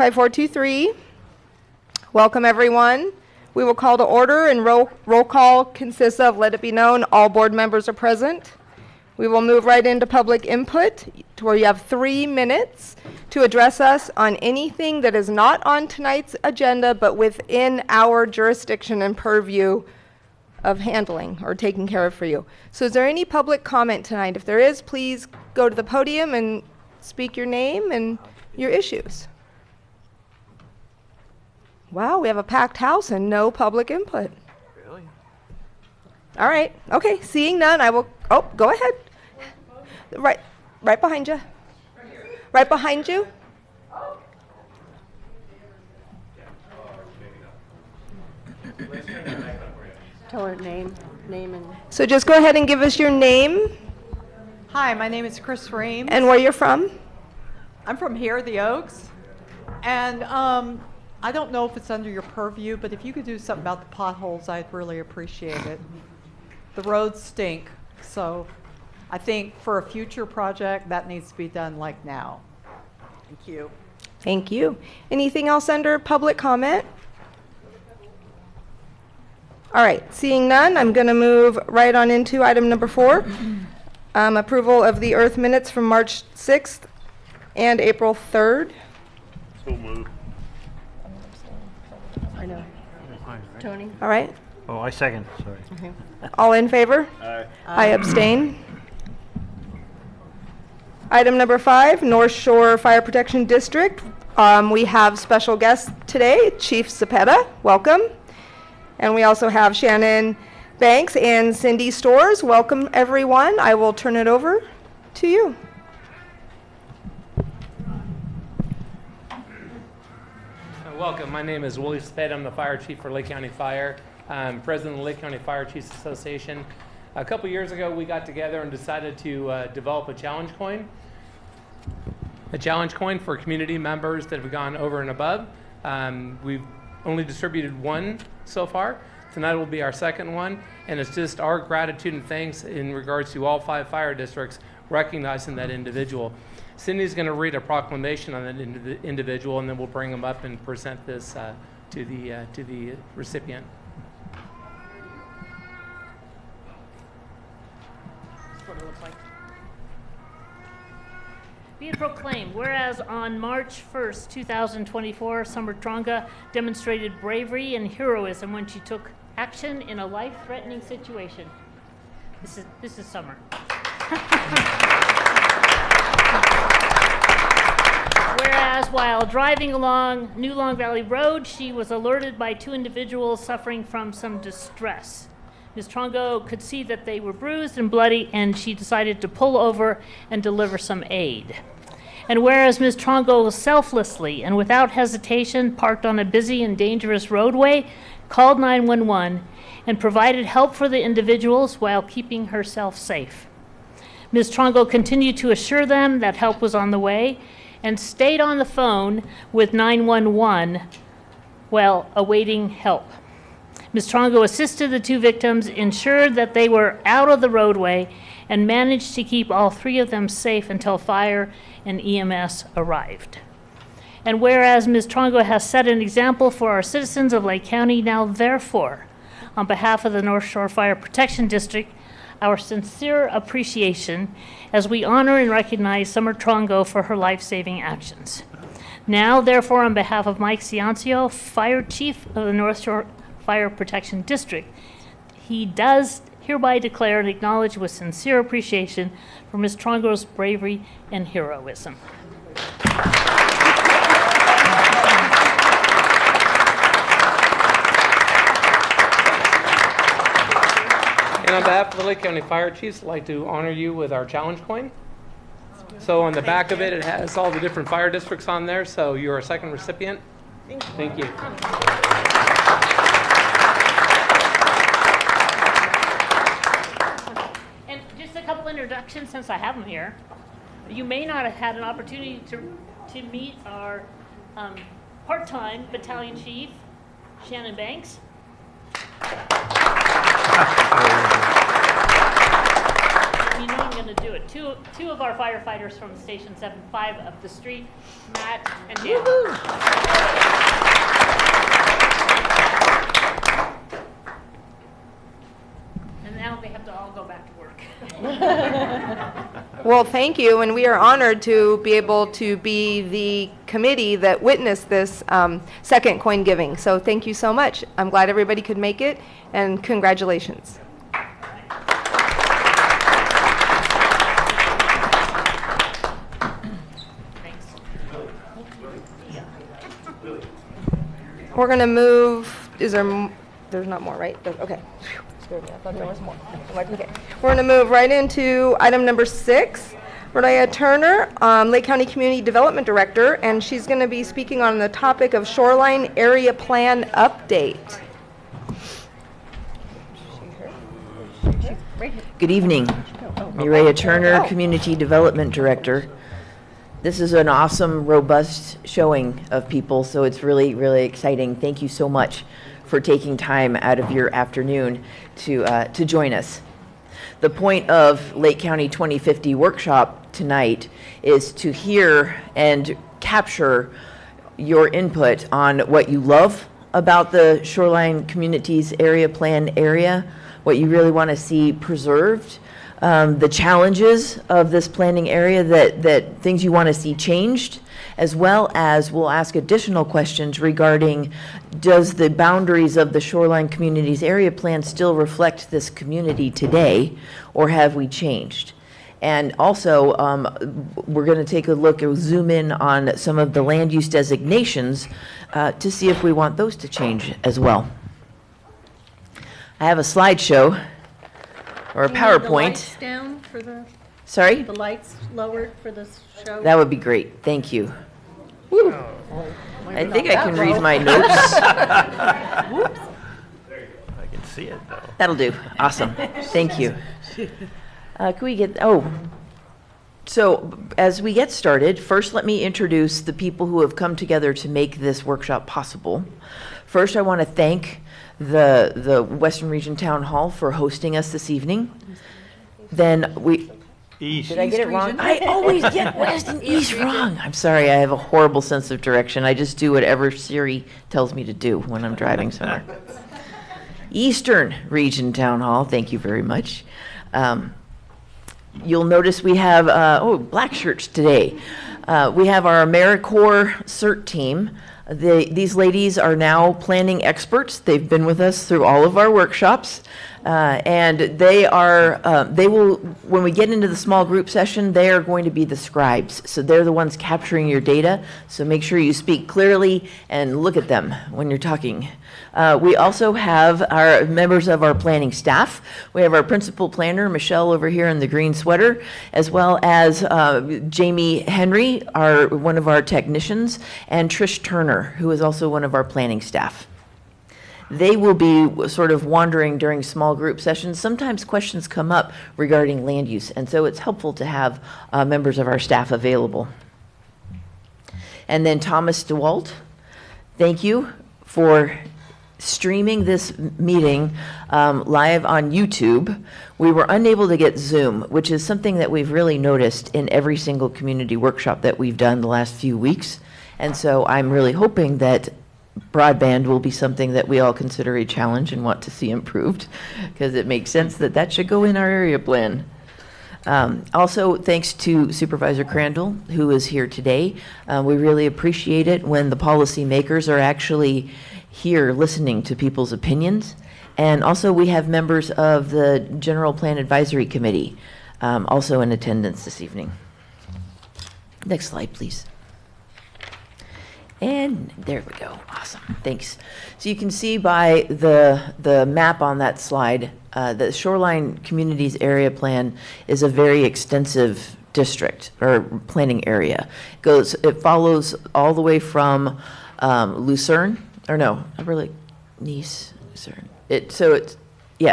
5423. Welcome, everyone. We will call to order, and roll call consists of, let it be known, all board members are present. We will move right into public input, to where you have 3 minutes to address us on anything that is not on tonight's agenda, but within our jurisdiction and purview of handling or taking care of for you. So is there any public comment tonight? If there is, please go to the podium and speak your name and your issues. Wow, we have a packed house and no public input. Really? All right. Okay. Seeing none, I will. Oh, go ahead. Right behind you. Right behind you. Tell her name and... So just go ahead and give us your name Hi, my name is Chris Ream. and where you're from. I'm from here, the Oaks. And I don't know if it's under your purview, but if you could do something about the potholes, I'd really appreciate it. The roads stink, so I think for a future project, that needs to be done like now. Thank you. Thank you. Anything else under public comment? All right. Seeing none, I'm going to move right on into item number 4. Approval of the Earth minutes from March 6th and April 3rd. So moved. I know. Tony? All right. Oh, I second, sorry. Okay. All in favor? Aye. I abstain. Item number 5, North Shore Fire Protection District. We have special guests today, Chief Cepeda, welcome. And we also have Shannon Banks and Cindy Stores. Welcome, everyone. I will turn it over to you. Welcome. My name is Willie Spade. I'm the fire chief for Lake County Fire. I'm president of the Lake County Fire Chiefs Association. A couple years ago, we got together and decided to develop a challenge coin. A challenge coin for community members that have gone over and above. We've only distributed one so far. Tonight will be our second one, and it's just our gratitude and thanks in regards to all 5 fire districts recognizing that individual. Cindy's going to read a proclamation on that individual, and then we'll bring them up and present this to the recipient. That's what it looks like. Be it proclaimed, whereas on March 1st, 2024, Summer Tronga demonstrated bravery and heroism when she took action in a life-threatening situation. This is Summer. Whereas while driving along New Long Valley Road, she was alerted by 2 individuals suffering from some distress. Ms. Trongo could see that they were bruised and bloody, and she decided to pull over and deliver some aid. And whereas Ms. Trongo selflessly and without hesitation parked on a busy and dangerous roadway, called 911, and provided help for the individuals while keeping herself safe. Ms. Trongo continued to assure them that help was on the way and stayed on the phone with 911 while awaiting help. Ms. Trongo assisted the 2 victims, ensured that they were out of the roadway, and managed to keep all 3 of them safe until fire and EMS arrived. And whereas Ms. Trongo has set an example for our citizens of Lake County, now therefore, on behalf of the North Shore Fire Protection District, our sincere appreciation as we honor and recognize Summer Trongo for her life-saving actions. Now, therefore, on behalf of Mike Ciancio, Fire Chief of the North Shore Fire Protection District, he does hereby declare and acknowledge with sincere appreciation for Ms. Trongo's bravery and heroism. And on behalf of the Lake County Fire Chiefs, I'd like to honor you with our challenge coin. So on the back of it, it has all the different fire districts on there, so you're a second recipient. Thank you. And just a couple introductions since I have them here. You may not have had an opportunity to meet our part-time battalion chief, Shannon Banks. You know him going to do it. Two of our firefighters from Station 7-5 up the street, Matt and Dan. And now they have to all go back to work. Well, thank you, and we are honored to be able to be the committee that witnessed this second coin giving. So thank you so much. I'm glad everybody could make it, and congratulations. Thanks. We're going to move, there's not more, right? Okay. Phew, scared me. I thought there was more. Okay. We're going to move right into item number 6. Renea Turner, Lake County Community Development Director, and she's going to be speaking on the topic of Shoreline Area Plan Update. Good evening. E.R.T.H. Turner, Community Development Director. This is an awesome, robust showing of people, so it's really, really exciting. Thank you so much for taking time out of your afternoon to join us. The point of Lake County 2050 workshop tonight is to hear and capture your input on what you love about the Shoreline Communities Area Plan area, what you really want to see preserved, the challenges of this planning area, that things you want to see changed, as well as we'll ask additional questions regarding, does the boundaries of the Shoreline Communities Area Plan still reflect this community today, or have we changed? And also, we're going to take a look or zoom in on some of the land use designations to see if we want those to change as well. I have a slideshow or a Do you need the PowerPoint. lights down for Sorry? the lights lowered for this show? That would be great. Thank you. I think I can read my notes. I can see it though. That'll do. Awesome. Thank you. Can we get, so as we get started, first let me introduce the people who have come together to make this workshop possible. First, I want to thank the Western Region Town Hall for hosting us this evening. Then East. did I get it wrong? I always get West and East wrong. I'm sorry, I have a horrible sense of direction. I just do whatever Siri tells me to do when I'm driving somewhere. Eastern Region Town Hall, thank you very much. You'll notice we have, black shirts today. We have our AmeriCorps CERT team. These ladies are now planning experts. They've been with us through all of our workshops. And they will, when we get into the small group session, they are going to be the scribes. So they're the ones capturing your data. So make sure you speak clearly and look at them when you're talking. We also have our members of our planning staff. We have our principal planner, Michelle, over here in the green sweater, as well as Jamie Henry, one of our technicians, and Trish Turner, who is also one of our planning staff. They will be sort of wandering during small group sessions. Sometimes questions come up regarding land use, and so it's helpful to have members of our staff available. And then Thomas DeWalt, thank you for streaming this meeting live on YouTube. We were unable to get Zoom, which is something that we've really noticed in every single community workshop that we've done the last few weeks. And so I'm really hoping that broadband will be something that we all consider a challenge and want to see improved, because it makes sense that that should go in our area plan. Also, thanks to Supervisor Crandall, who is here today. We really appreciate it when the policymakers are actually here listening to people's opinions. And also, we have members of the General Plan Advisory Committee also in attendance this evening. Next slide, please. And there we go. Awesome. Thanks. So you can see by the map on that slide, the Shoreline Communities Area Plan is a very extensive district or planning area. It follows all the way from Lucerne, or no, Nice, Lucerne. It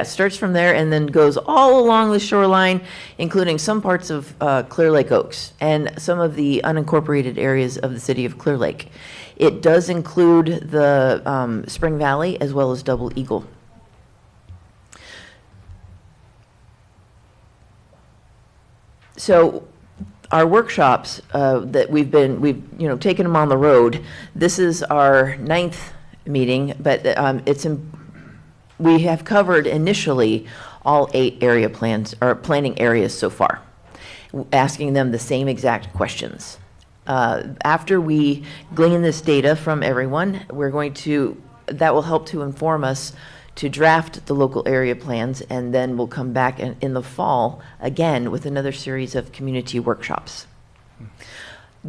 starts from there and then goes all along the shoreline, including some parts of Clear Lake Oaks and some of the unincorporated areas of the city of Clear Lake. It does include the Spring Valley as well as Double Eagle. So our workshops that we've taken them on the road. This is our 9th meeting, but we have covered initially all 8 area plans or planning areas so far, asking them the same exact questions. After we glean this data from everyone, that will help to inform us to draft the local area plans, and then we'll come back in the fall again with another series of community workshops.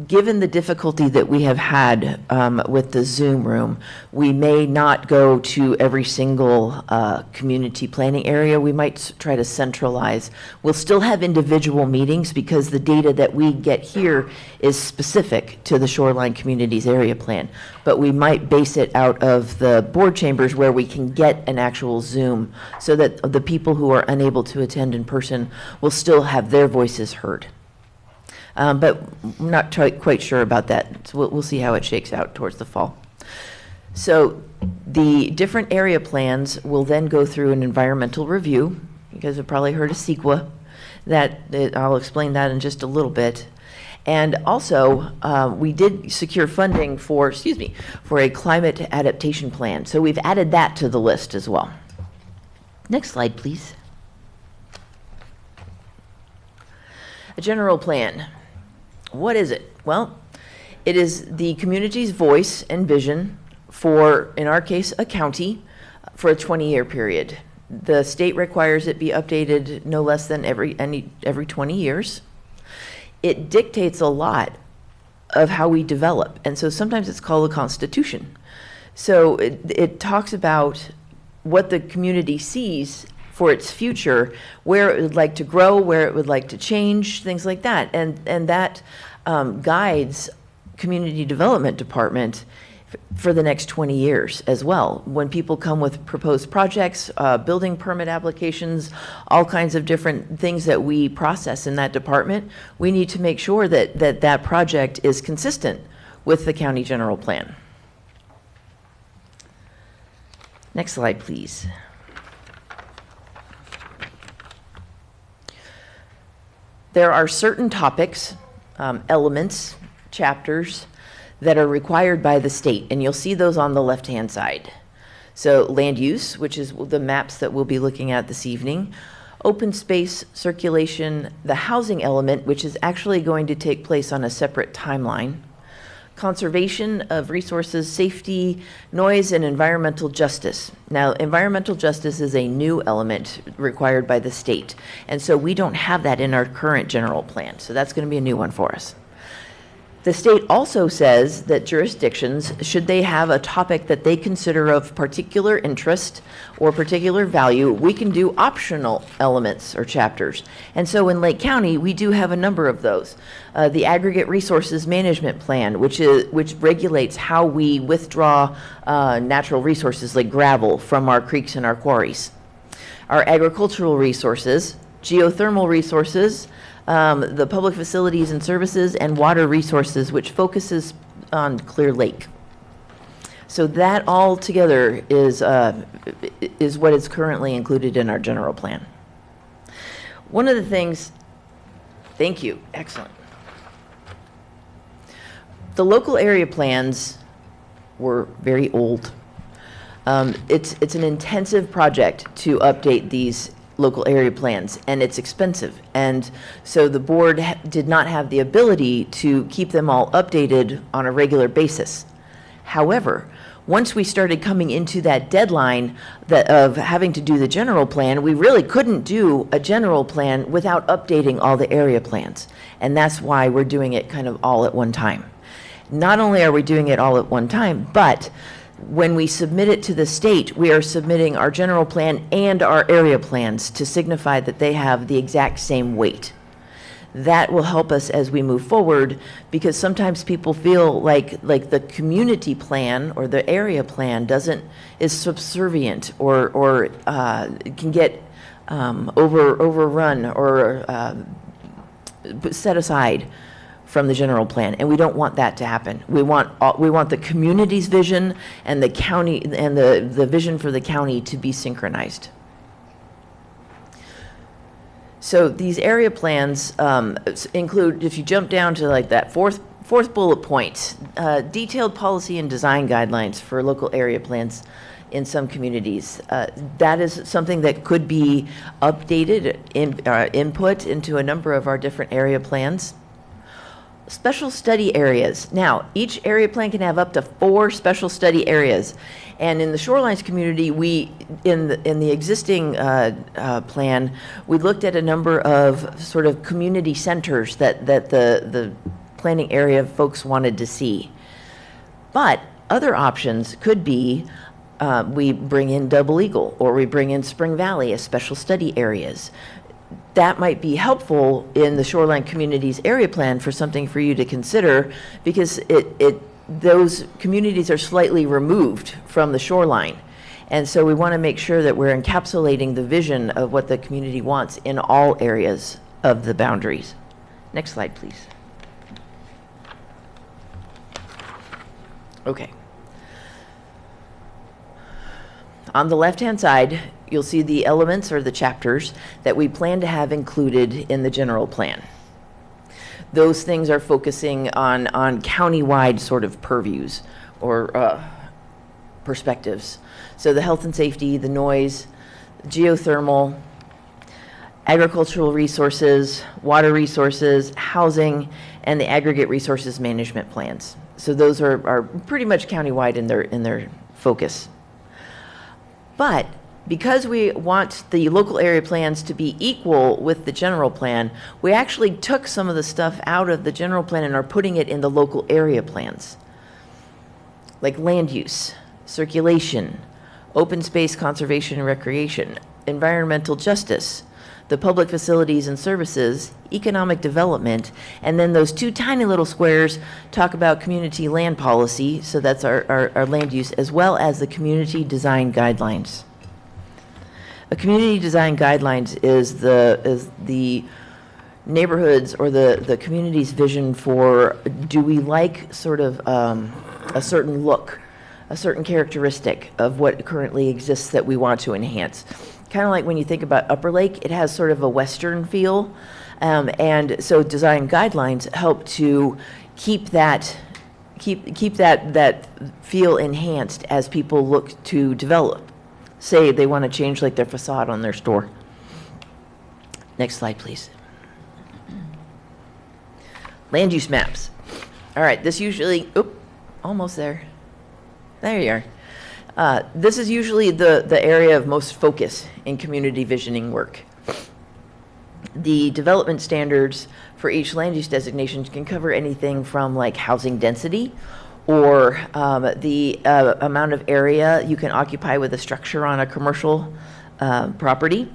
Given the difficulty that we have had with the Zoom room, we may not go to every single community planning area. We might try to centralize. We'll still have individual meetings because the data that we get here is specific to the Shoreline Communities Area Plan. But we might base it out of the board chambers where we can get an actual Zoom so that the people who are unable to attend in person will still have their voices heard. But I'm not quite sure about that. So we'll see how it shakes out towards the fall. So the different area plans will then go through an environmental review. You guys have probably heard of CEQA. I'll explain that in just a little bit. And also, we did secure funding for a climate adaptation plan. So we've added that to the list as well. Next slide, please. A general plan. What is it? Well, it is the community's voice and vision for, in our case, a county for a 20-year period. The state requires it be updated no less than every 20 years. It dictates a lot of how we develop, and so sometimes it's called a constitution. So it talks about what the community sees for its future, where it would like to grow, where it would like to change, things like that. And that guides community development department for the next 20 years as well. When people come with proposed projects, building permit applications, all kinds of different things that we process in that department, we need to make sure that project is consistent with the county general plan. Next slide, please. There are certain topics, elements, chapters that are required by the state, and you'll see those on the left-hand side. So land use, which is the maps that we'll be looking at this evening, open space, circulation, the housing element, which is actually going to take place on a separate timeline, conservation of resources, safety, noise, and environmental justice. Now, environmental justice is a new element required by the state, and so we don't have that in our current general plan, so that's going to be a new one for us. The state also says that jurisdictions, should they have a topic that they consider of particular interest or particular value, we can do optional elements or chapters. And so in Lake County, we do have a number of those. The Aggregate Resources Management Plan, which regulates how we withdraw natural resources like gravel from our creeks and our quarries. Our agricultural resources, geothermal resources, the public facilities and services, and water resources, which focuses on Clear Lake. So that all together is what is currently included in our general plan. One of the things, thank you, excellent. The local area plans were very old. It's an intensive project to update these local area plans, and it's expensive. And so the board did not have the ability to keep them all updated on a regular basis. However, once we started coming into that deadline of having to do the general plan, we really couldn't do a general plan without updating all the area plans. And that's why we're doing it kind of all at one time. Not only are we doing it all at one time, but when we submit it to the state, we are submitting our general plan and our area plans to signify that they have the exact same weight. That will help us as we move forward, because sometimes people feel like the community plan or the area plan is subservient or can get overrun or set aside from the general plan, and we don't want that to happen. We want the community's vision and the county and the vision for the county to be synchronized. So these area plans include, if you jump down to like that fourth bullet point, detailed policy and design guidelines for local area plans in some communities. That is something that could be updated, input into a number of our different area plans. Special study areas. Now, each area plan can have up to 4 special study areas. And in the Shorelines community, in the existing plan, we looked at a number of sort of community centers that the planning area folks wanted to see. But other options could be we bring in Double Eagle, or we bring in Spring Valley as special study areas. That might be helpful in the Shoreline Communities Area Plan for something for you to consider, because those communities are slightly removed from the shoreline. And so we want to make sure that we're encapsulating the vision of what the community wants in all areas of the boundaries. Next slide, please. Okay. On the left-hand side, you'll see the elements or the chapters that we plan to have included in the general plan. Those things are focusing on county-wide sort of purviews or perspectives. So the health and safety, the noise, geothermal, agricultural resources, water resources, housing, and the aggregate resources management plans. So those are pretty much countywide in their focus. But because we want the local area plans to be equal with the general plan, we actually took some of the stuff out of the general plan and are putting it in the local area plans. Like land use, circulation, open space conservation and recreation, environmental justice, the public facilities and services, economic development, and then those 2 tiny little squares talk about community land policy, so that's our land use, as well as the community design guidelines. A community design guidelines is the neighborhoods or the community's vision for, do we like sort of a certain look, a certain characteristic of what currently exists that we want to enhance. Kind of like when you think about Upper Lake, it has sort of a Western feel. And so design guidelines help to keep that feel enhanced as people look to develop. Say they want to change like their facade on their store. Next slide, please. Land use maps. All right, this usually, almost there. There you are. This is usually the area of most focus in community visioning work. The development standards for each land use designation can cover anything from like housing density, or the amount of area you can occupy with a structure on a commercial property.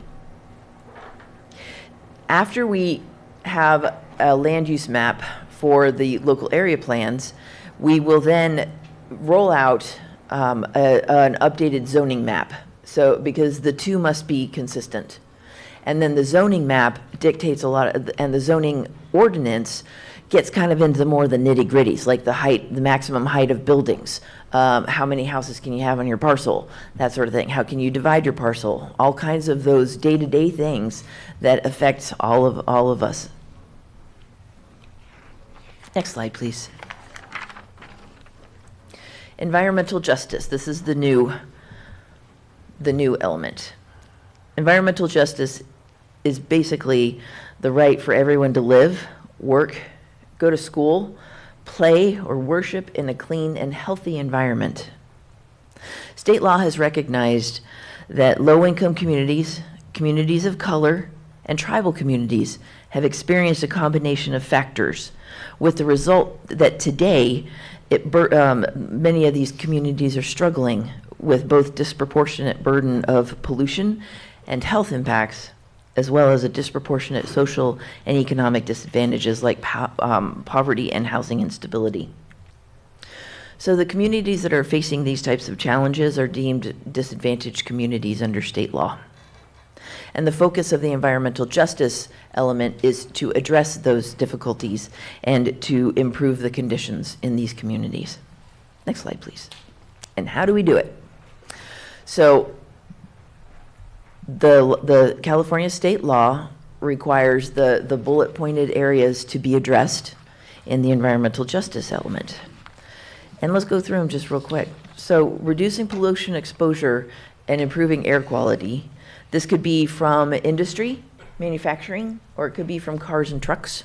After we have a land use map for the local area plans, we will then roll out an updated zoning map. So, because the 2 must be consistent. And then the zoning map dictates a lot of, and the zoning ordinance gets kind of into more the nitty gritties, like the height, the maximum height of buildings. How many houses can you have on your parcel? That sort of thing. How can you divide your parcel? All kinds of those day-to-day things that affect all of us. Next slide, please. Environmental justice. This is the new element. Environmental justice is basically the right for everyone to live, work, go to school, play, or worship in a clean and healthy environment. State law has recognized that low-income communities, communities of color, and tribal communities have experienced a combination of factors, with the result that today many of these communities are struggling with both disproportionate burden of pollution and health impacts, as well as a disproportionate social and economic disadvantages like poverty and housing instability. So the communities that are facing these types of challenges are deemed disadvantaged communities under state law. And the focus of the environmental justice element is to address those difficulties and to improve the conditions in these communities. Next slide, please. And how do we do it? So the California state law requires the bullet pointed areas to be addressed in the environmental justice element. And let's go through them just real quick. So reducing pollution exposure and improving air quality. This could be from industry, manufacturing, or it could be from cars and trucks.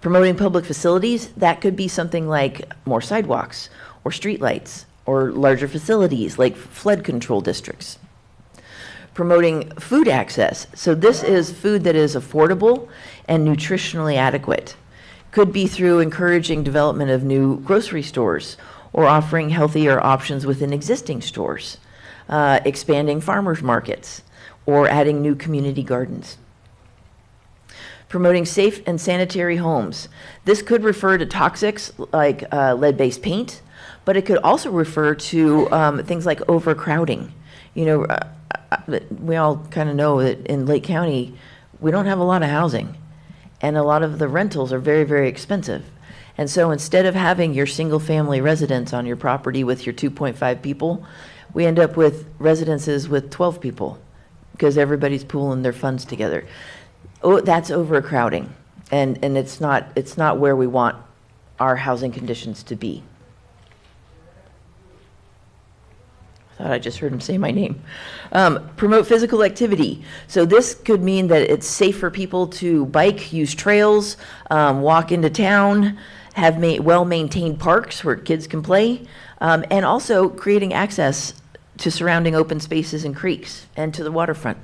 Promoting public facilities, that could be something like more sidewalks or streetlights or larger facilities like flood control districts. Promoting food access. So this is food that is affordable and nutritionally adequate. Could be through encouraging development of new grocery stores or offering healthier options within existing stores, expanding farmers markets, or adding new community gardens. Promoting safe and sanitary homes. This could refer to toxics like lead-based paint, but it could also refer to things like overcrowding. You know, we all kind of know that in Lake County, we don't have a lot of housing, and a lot of the rentals are very, very expensive. And so instead of having your single-family residence on your property with your 2.5 people, we end up with residences with 12 people because everybody's pooling their funds together. Oh, that's overcrowding, and it's not where we want our housing conditions to be. I thought I just heard him say my name. Promote physical activity. So this could mean that it's safe for people to bike, use trails, walk into town, have well-maintained parks where kids can play, and also creating access to surrounding open spaces and creeks and to the waterfront.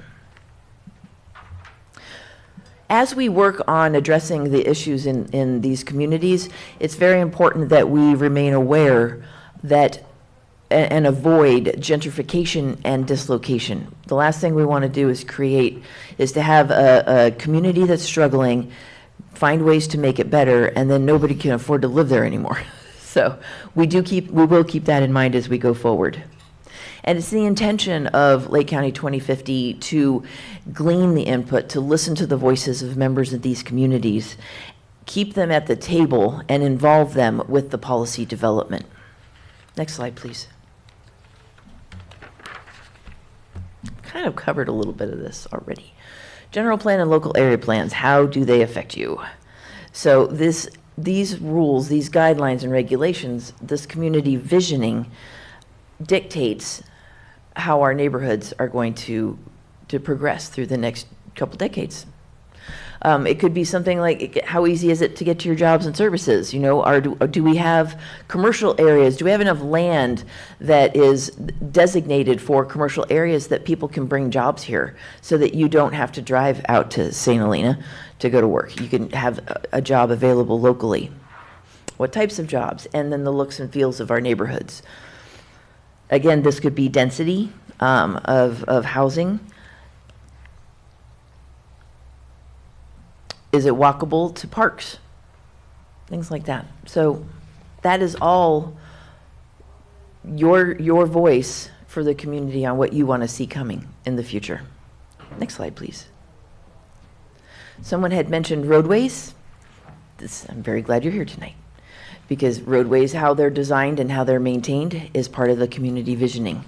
As we work on addressing the issues in these communities, it's very important that we remain aware that and avoid gentrification and dislocation. The last thing we want to do is to have a community that's struggling, find ways to make it better, and then nobody can afford to live there anymore. So we will keep that in mind as we go forward. And it's the intention of Lake County 2050 to glean the input, to listen to the voices of members of these communities, keep them at the table, and involve them with the policy development. Next slide, please. Kind of covered a little bit of this already. General plan and local area plans, how do they affect you? So these rules, these guidelines and regulations, this community visioning dictates how our neighborhoods are going to progress through the next couple decades. It could be something like, how easy is it to get to your jobs and services? You know, do we have commercial areas? Do we have enough land that is designated for commercial areas that people can bring jobs here so that you don't have to drive out to St. Helena to go to work? You can have a job available locally. What types of jobs? And then the looks and feels of our neighborhoods. Again, this could be density of housing. Is it walkable to parks? Things like that. So that is all your voice for the community on what you want to see coming in the future. Next slide, please. Someone had mentioned roadways. I'm very glad you're here tonight, because roadways, how they're designed and how they're maintained, is part of the community visioning.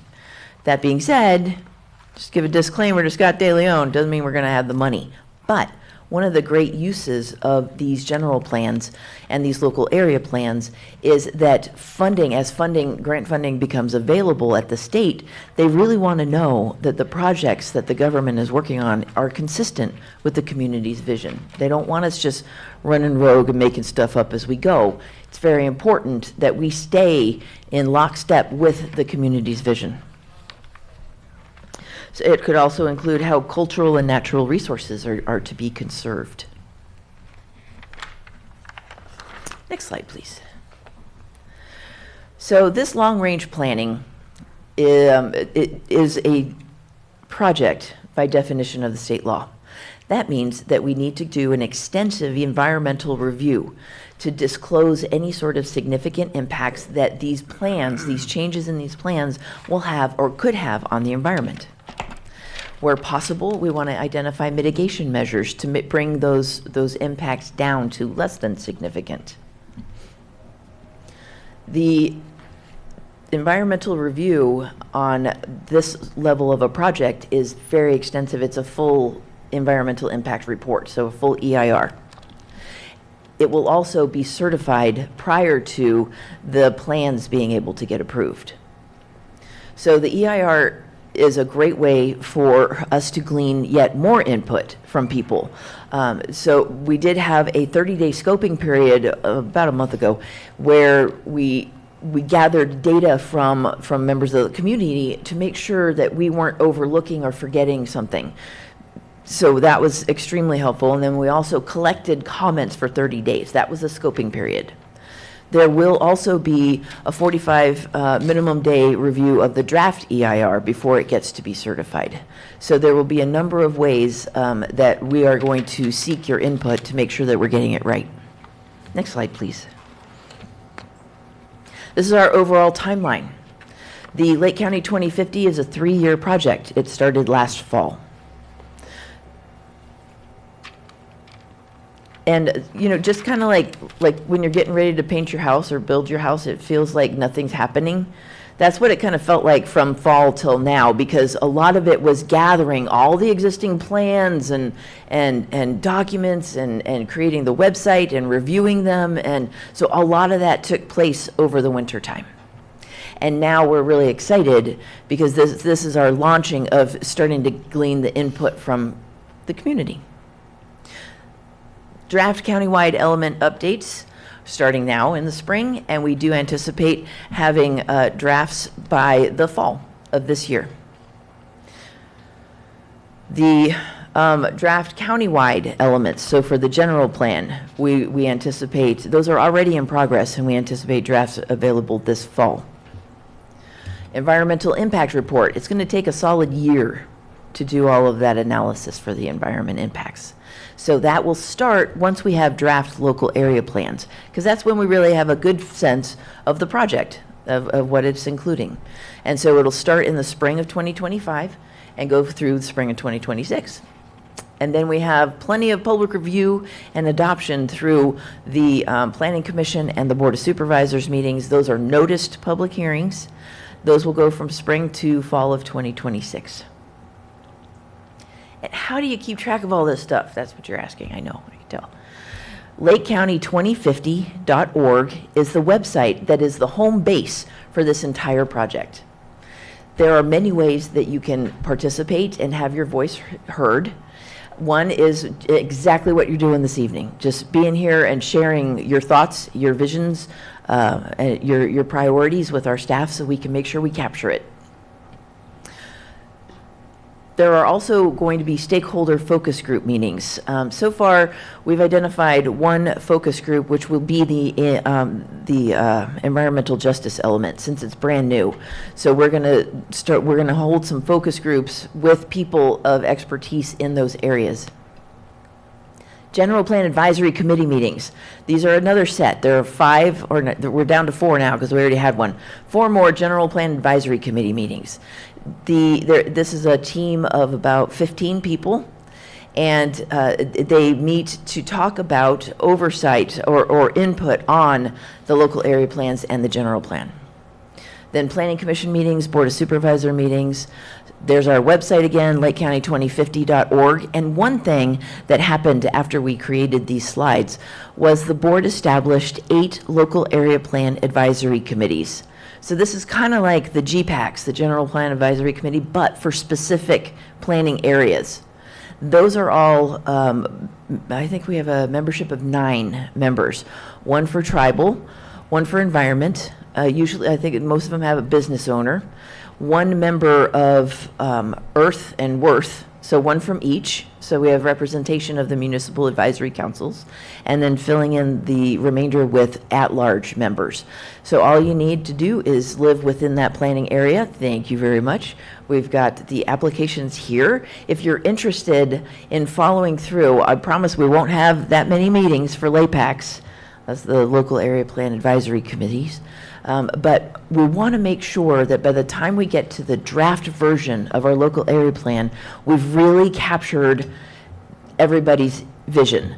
That being said, just give a disclaimer to Scott De Leon, doesn't mean we're going to have the money. But one of the great uses of these general plans and these local area plans is that grant funding becomes available at the state, they really want to know that the projects that the government is working on are consistent with the community's vision. They don't want us just running rogue and making stuff up as we go. It's very important that we stay in lockstep with the community's vision. So it could also include how cultural and natural resources are to be conserved. Next slide, please. So this long-range planning it is a project by definition of the state law. That means that we need to do an extensive environmental review to disclose any sort of significant impacts that these plans, these changes in these plans, will have or could have on the environment. Where possible, we want to identify mitigation measures to bring those impacts down to less than significant. The environmental review on this level of a project is very extensive. It's a full environmental impact report, so a full EIR. It will also be certified prior to the plans being able to get approved. So the EIR is a great way for us to glean yet more input from people. So we did have a 30-day scoping period about a month ago where we gathered data from members of the community to make sure that we weren't overlooking or forgetting something. So that was extremely helpful. And then we also collected comments for 30 days. That was a scoping period. There will also be a 45 minimum day review of the draft EIR before it gets to be certified. So there will be a number of ways that we are going to seek your input to make sure that we're getting it right. Next slide, please. This is our overall timeline. The Lake County 2050 is a 3-year project. It started last fall. And, you know, just kind of like when you're getting ready to paint your house or build your house, it feels like nothing's happening. That's what it kind of felt like from fall till now, because a lot of it was gathering all the existing plans and documents and creating the website and reviewing them. And so a lot of that took place over the winter time. And now we're really excited because this is our launching of starting to glean the input from the community. Draft countywide element updates starting now in the spring, and we do anticipate having drafts by the fall of this year. The draft countywide elements, so for the general plan, we anticipate, those are already in progress, and we anticipate drafts available this fall. Environmental impact report, it's going to take a solid year to do all of that analysis for the environment impacts. So that will start once we have draft local area plans, because that's when we really have a good sense of the project, of what it's including. And so it'll start in the spring of 2025 and go through the spring of 2026. And then we have plenty of public review and adoption through the Planning Commission and the Board of Supervisors meetings. Those are noticed public hearings. Those will go from spring to fall of 2026. And how do you keep track of all this stuff? That's what you're asking. I know, I can tell. LakeCounty2050.org is the website that is the home base for this entire project. There are many ways that you can participate and have your voice heard. One is exactly what you're doing this evening, just being here and sharing your thoughts, your visions, and your priorities with our staff so we can make sure we capture it. There are also going to be stakeholder focus group meetings. So far, we've identified one focus group, which will be the environmental justice element, since it's brand new. So we're going to hold some focus groups with people of expertise in those areas. General Plan Advisory Committee meetings. These are another set. There are 5, or no, we're down to 4 now because we already had one. 4 more General Plan Advisory Committee meetings. This is a team of about 15 people, and they meet to talk about oversight or input on the local area plans and the general plan. Then Planning Commission meetings, Board of Supervisor meetings. There's our website again, lakecounty2050.org. And one thing that happened after we created these slides was the board established 8 local area plan advisory committees. So this is kind of like the GPACs, the General Plan Advisory Committee, but for specific planning areas. Those are all, I think we have a membership of 9 members. 1 for tribal, 1 for environment. Usually, I think most of them have a business owner. 1 member of Earth and Worth, so 1 from each. So we have representation of the municipal advisory councils, and then filling in the remainder with at-large members. So all you need to do is live within that planning area. Thank you very much. We've got the applications here. If you're interested in following through, I promise we won't have that many meetings for LAPACs, that's the local area plan advisory committees. But we want to make sure that by the time we get to the draft version of our local area plan, we've really captured everybody's vision.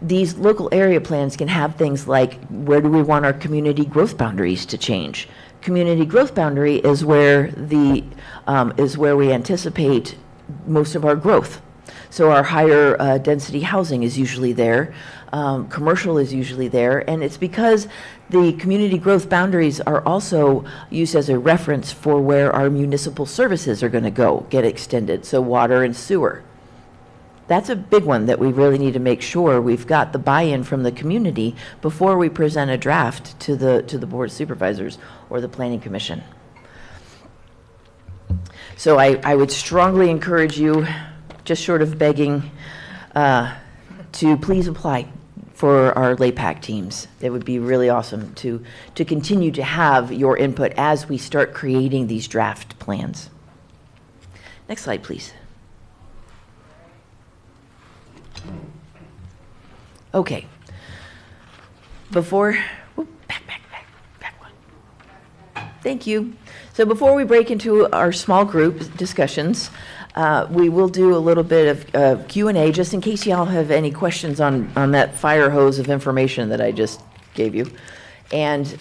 These local area plans can have things like, where do we want our community growth boundaries to change? Community growth boundary is where we anticipate most of our growth. So our higher density housing is usually there, commercial is usually there, and it's because the community growth boundaries are also used as a reference for where our municipal services are going to get extended, so water and sewer. That's a big one that we really need to make sure we've got the buy-in from the community before we present a draft to the Board of Supervisors or the Planning Commission. So I would strongly encourage you, just short of begging, to please apply for our LAPAC teams. It would be really awesome to continue to have your input as we start creating these draft plans. Next slide, please. Okay. Back one. Thank you. So before we break into our small group discussions, we will do a little bit of Q&A just in case y'all have any questions on that fire hose of information that I just gave you. And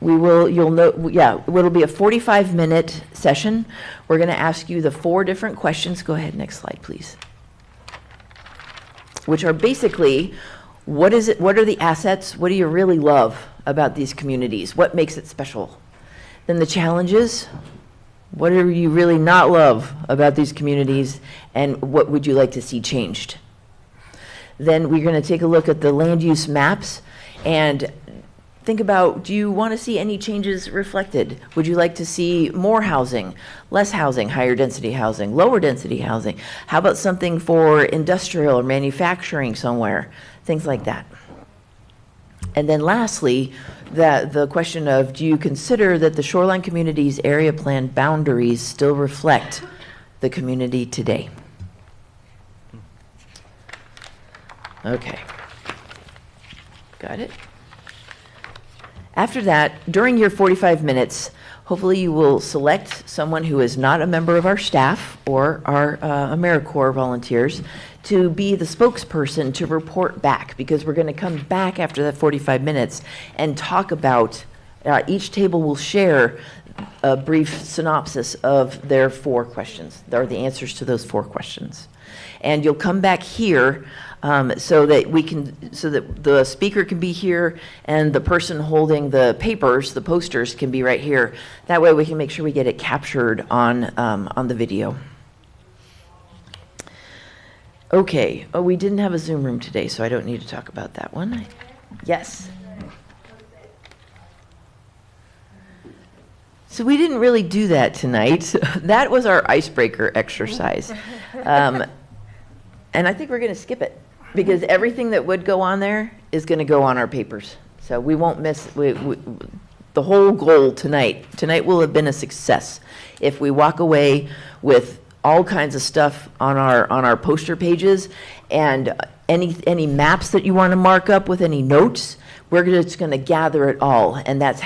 it'll be a 45-minute session. We're going to ask you the 4 different questions. Go ahead, next slide, please. Which are basically, what is it? What are the assets? What do you really love about these communities? What makes it special? Then the challenges. What do you really not love about these communities, and what would you like to see changed? Then we're going to take a look at the land use maps and think about, do you want to see any changes reflected? Would you like to see more housing, less housing, higher density housing, lower density housing? How about something for industrial or manufacturing somewhere? Things like that. And then lastly, the question of, do you consider that the shoreline community's area plan boundaries still reflect the community today? Okay. Got it? After that, during your 45 minutes, hopefully you will select someone who is not a member of our staff or our AmeriCorps volunteers to be the spokesperson to report back, because we're going to come back after that 45 minutes and talk about, each table will share a brief synopsis of their 4 questions, or the answers to those 4 questions. And you'll come back here so that the speaker can be here and the person holding the papers, the posters, can be right here. That way we can make sure we get it captured on the video. Okay. Oh, we didn't have a Zoom room today, so I don't need to talk about that one. Yes. So we didn't really do that tonight. That was our icebreaker exercise. And I think we're going to skip it, because everything that would go on there is going to go on our papers. So we won't miss the whole goal tonight. Tonight will have been a success if we walk away with all kinds of stuff on our poster pages, and any maps that you want to mark up with any notes. We're just going to gather it all, and that's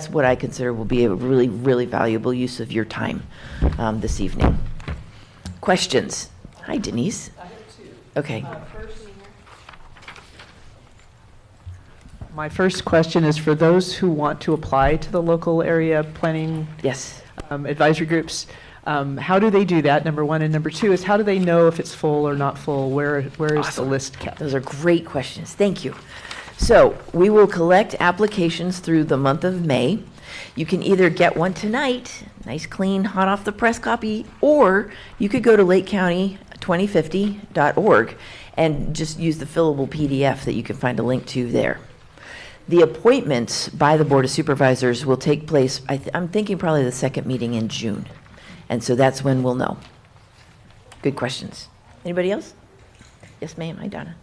what I consider will be a really, really valuable use of your time this evening. Questions? Hi, Denise. I have 2. Okay. My first question is for those who want to apply to the local area planning Yes. Advisory groups. How do they do that, number 1? And number 2 is, how do they know if it's full or not full? Where is the list kept? Those are great questions. Thank you. So we will collect applications through the month of May. You can either get one tonight, nice, clean, hot off the press copy, or you could go to lakecounty2050.org and just use the fillable PDF that you can find a link to there. The appointments by the Board of Supervisors will take place, I'm thinking probably the second meeting in June. And so that's when we'll know. Good questions. Anybody else? Yes, ma'am. Hi, Donna.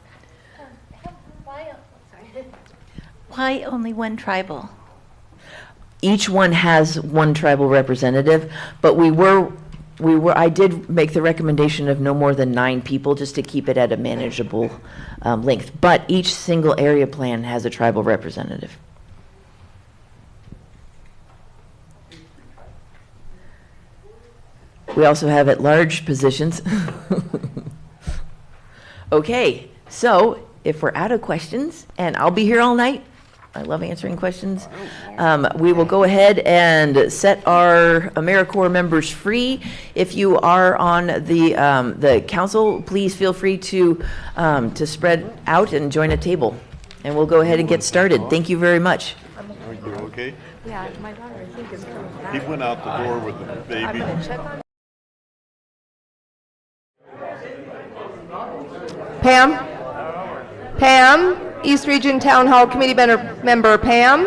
Why only one tribal? Each one has one tribal representative, but I did make the recommendation of no more than 9 people just to keep it at a manageable length. But each single area plan has a tribal representative. We also have at-large positions. Okay, so if we're out of questions, and I'll be here all night, I love answering questions. We will go ahead and set our AmeriCorps members free. If you are on the council, please feel free to spread out and join a table. And we'll go ahead and get started. Thank you very much. Are you okay? Yeah, my daughter, I think, is coming back. He went out the door with the baby. Pam, East Region Town Hall Committee member Pam.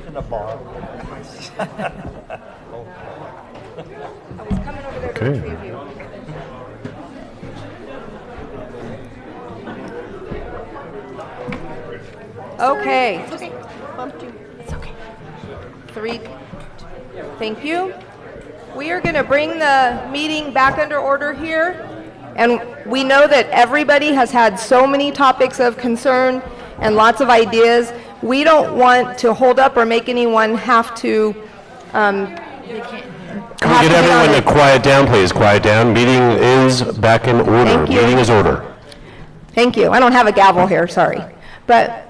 In a bar. Okay. Okay. It's okay. Bumped you. It's okay. 3, thank you. We are going to bring the meeting back under order here. And we know that everybody has had so many topics of concern and lots of ideas. We don't want to hold up or make anyone have to Can we get everyone to quiet down, please? Quiet down. Meeting is back in order. Thank you. Meeting is order. Thank you. I don't have a gavel here, sorry. But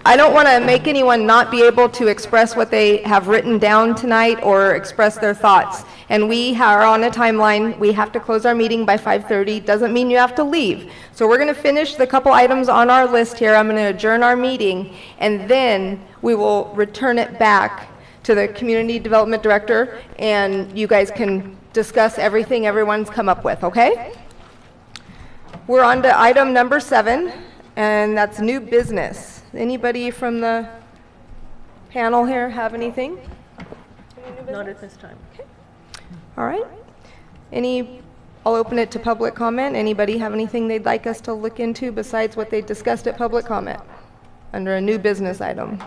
I don't want to make anyone not be able to express what they have written down tonight or express their thoughts. And we are on a timeline. We have to close our meeting by 5:30. Doesn't mean you have to leave. So we're going to finish the couple items on our list here. I'm going to adjourn our meeting, and then we will return it back to the Community Development Director, and you guys can discuss everything everyone's come up with, okay? We're on to item number 7, and that's new business. Anybody from the panel here have anything? Not at this time. All right. I'll open it to public comment. Anybody have anything they'd like us to look into besides what they discussed at public comment under a new business item?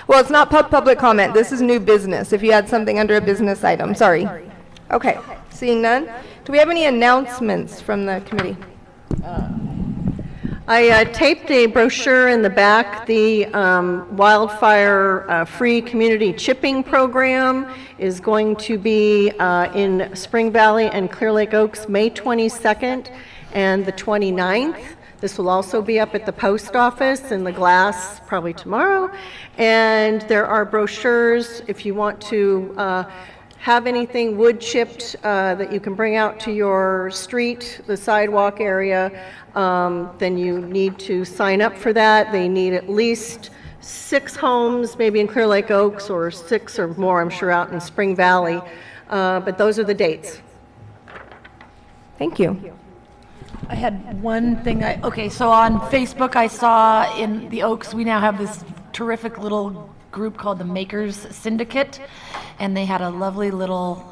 Well, it's not public comment. This is new business. If you had something under a business item, sorry. Okay. Seeing none. Do we have any announcements from the committee? I taped a brochure in the back. The wildfire-free community chipping program is going to be in Spring Valley and Clear Lake Oaks May 22nd and the 29th. This will also be up at the post office in the glass probably tomorrow. And there are brochures if you want to have anything wood chipped that you can bring out to your street, the sidewalk area, then you need to sign up for that. They need at least 6 homes, maybe in Clear Lake Oaks, or 6 or more, I'm sure, out in Spring Valley. But those are the dates. Thank you. I had one thing. Okay, so on Facebook, I saw in the Oaks, we now have this terrific little group called the Makers Syndicate, and they had a lovely little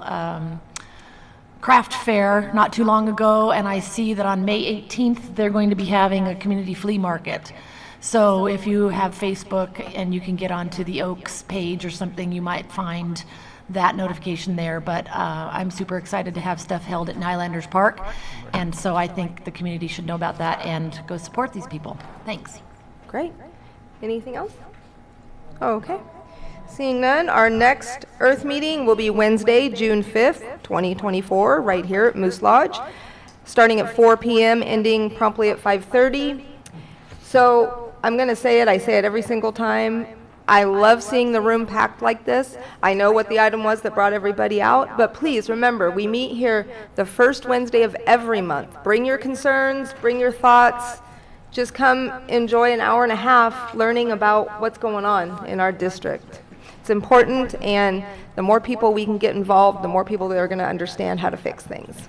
craft fair not too long ago, and I see that on May 18th, they're going to be having a community flea market. So if you have Facebook and you can get onto the Oaks page or something, you might find that notification there. But I'm super excited to have stuff held at Nylanders Park, and so I think the community should know about that and go support these people. Thanks. Great. Anything else? Okay. Seeing none, our next Earth meeting will be Wednesday, June 5th, 2024, right here at Moose Lodge, starting at 4 p.m., ending promptly at 5:30. So I'm going to say it, I say it every single time. I love seeing the room packed like this. I know what the item was that brought everybody out, but please remember, we meet here the first Wednesday of every month. Bring your concerns, bring your thoughts. Just come enjoy an hour and a half learning about what's going on in our district. It's important, and the more people we can get involved, the more people that are going to understand how to fix things.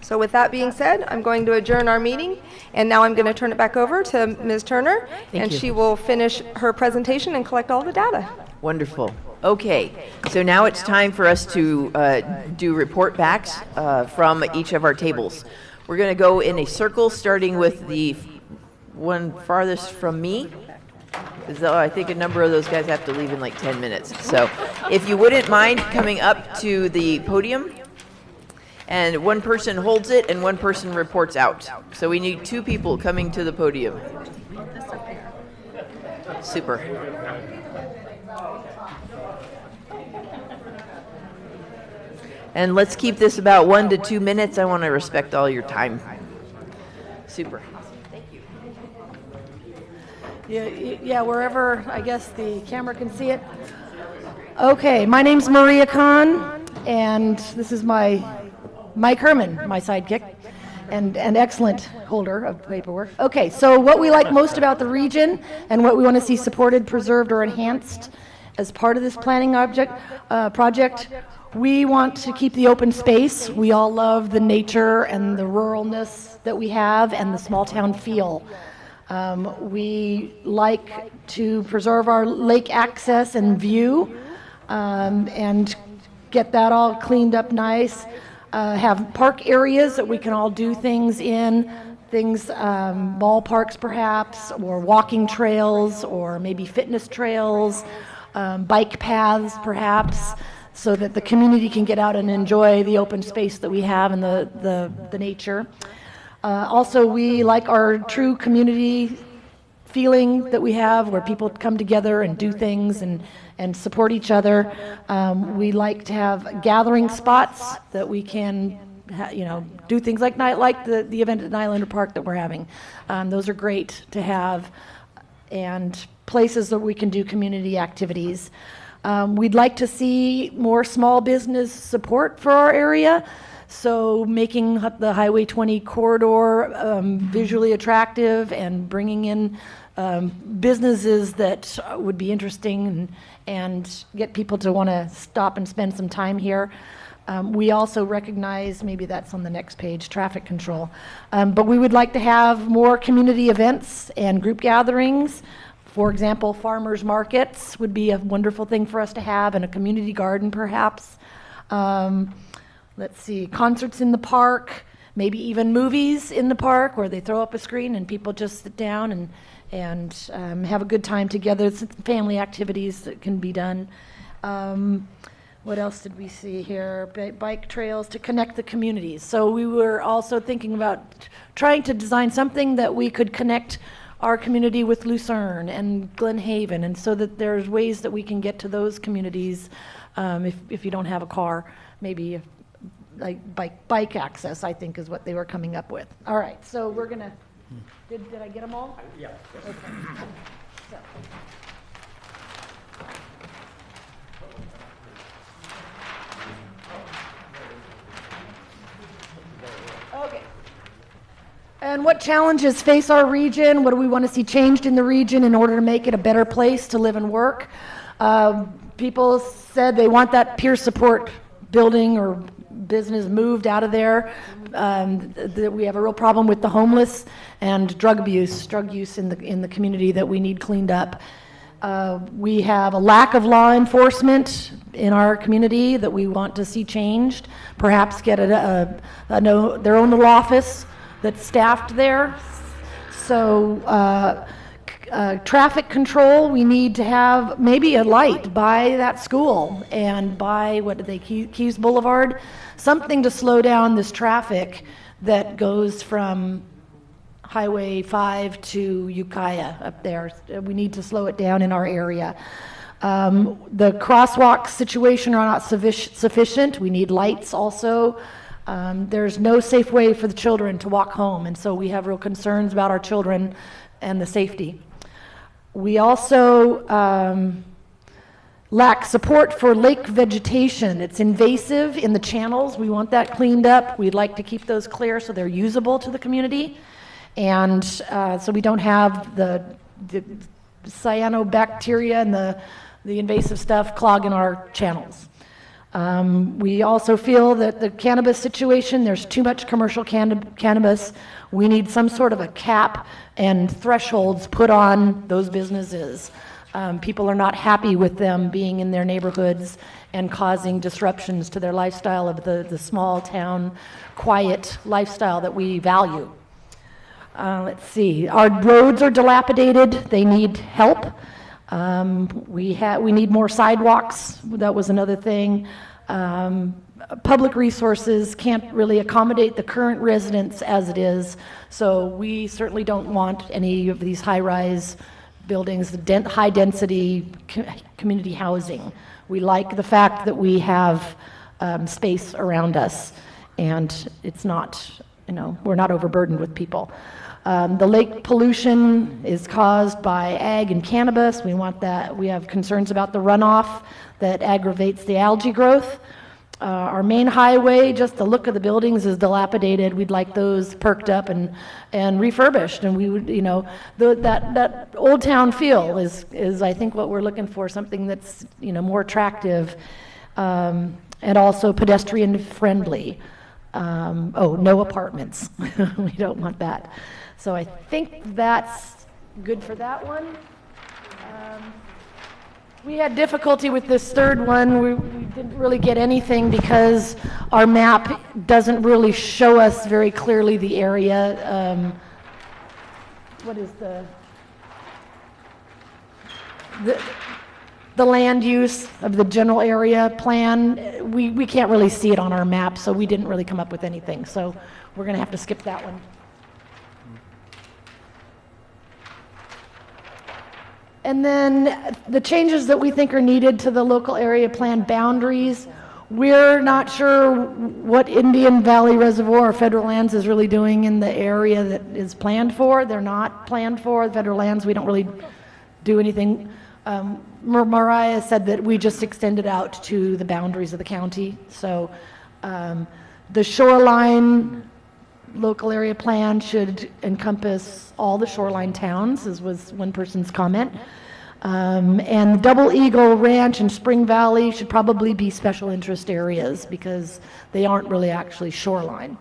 So with that being said, I'm going to adjourn our meeting, and now I'm going to turn it back over to Ms. Turner, and she will finish her presentation and collect all the data. Wonderful. Okay, so now it's time for us to do report backs from each of our tables. We're going to go in a circle, starting with the one farthest from me. Though I think a number of those guys have to leave in like 10 minutes. So if you wouldn't mind coming up to the podium, and one person holds it and one person reports out. So we need 2 people coming to the podium. Super. And let's keep this about 1 to 2 minutes. I want to respect all your time. Super. Yeah, wherever, I guess, the camera can see it. Okay, my name's Maria Kahn, and this is Mike Herman, my sidekick, and an excellent holder of paperwork. Okay, so what we like most about the region and what we want to see supported, preserved, or enhanced as part of this planning project, we want to keep the open space. We all love the nature and the ruralness that we have and the small town feel. We like to preserve our lake access and view, and get that all cleaned up nice. Have park areas that we can all do things in, ballparks perhaps, or walking trails, or maybe fitness trails, bike paths perhaps, so that the community can get out and enjoy the open space that we have and the nature. Also, we like our true community feeling that we have, where people come together and do things and support each other. We like to have gathering spots that we can do things like the event at Nylander Park that we're having. Those are great to have, and places that we can do community activities. We'd like to see more small business support for our area. So making the Highway 20 corridor visually attractive and bringing in businesses that would be interesting and get people to want to stop and spend some time here. We also recognize, maybe that's on the next page, traffic control. But we would like to have more community events and group gatherings. For example, farmers markets would be a wonderful thing for us to have, and a community garden perhaps. Let's see, concerts in the park, maybe even movies in the park where they throw up a screen and people just sit down and have a good time together. It's family activities that can be done. What else did we see here? Bike trails to connect the communities. So we were also thinking about trying to design something that we could connect our community with Lucerne and Glen Haven, and so that there's ways that we can get to those communities if you don't have a car, maybe like bike access, I think is what they were coming up with. All right, so we're gonna, did I get them all? Yeah. Okay. So. Okay. And what challenges face our region? What do we want to see changed in the region in order to make it a better place to live and work? People said they want that peer support building or business moved out of there. We have a real problem with the homeless and drug use in the community that we need cleaned up. We have a lack of law enforcement in our community that we want to see changed. Perhaps get their own little office that's staffed there. So traffic control, we need to have maybe a light by that school and by, Keys Boulevard, something to slow down this traffic that goes from Highway 5 to Ukiah up there. We need to slow it down in our area. The crosswalk situation are not sufficient. We need lights also. There's no safe way for the children to walk home, and so we have real concerns about our children and the safety. We also lack support for lake vegetation. It's invasive in the channels. We want that cleaned up. We'd like to keep those clear so they're usable to the community, and so we don't have the cyanobacteria and the invasive stuff clogging our channels. We also feel that the cannabis situation, there's too much commercial cannabis. We need some sort of a cap and thresholds put on those businesses. People are not happy with them being in their neighborhoods and causing disruptions to their lifestyle of the small town, quiet lifestyle that we value. Let's see, our roads are dilapidated. They need help. We need more sidewalks. That was another thing. Public resources can't really accommodate the current residents as it is, so we certainly don't want any of these high-rise buildings, high-density community housing. We like the fact that we have space around us, and it's not, we're not overburdened with people. The lake pollution is caused by ag and cannabis. We want that. We have concerns about the runoff that aggravates the algae growth. Our main highway, just the look of the buildings is dilapidated. We'd like those perked up and refurbished. And we would, that old town feel is I think what we're looking for, something that's, more attractive, and also pedestrian friendly. No apartments. We don't want that. So I think that's good for that one. We had difficulty with this third one. We didn't really get anything because our map doesn't really show us very clearly the area. What is the land use of the general area plan? We can't really see it on our map, so we didn't really come up with anything. So we're going to have to skip that one. And then the changes that we think are needed to the local area plan boundaries, we're not sure what Indian Valley Reservoir or federal lands is really doing in the area that is planned for. They're not planned for. Federal lands, we don't really do anything. Mariah said that we just extended out to the boundaries of the county. So the shoreline local area plan should encompass all the shoreline towns, as was one person's comment. And Double Eagle Ranch and Spring Valley should probably be special interest areas because they aren't really actually shoreline.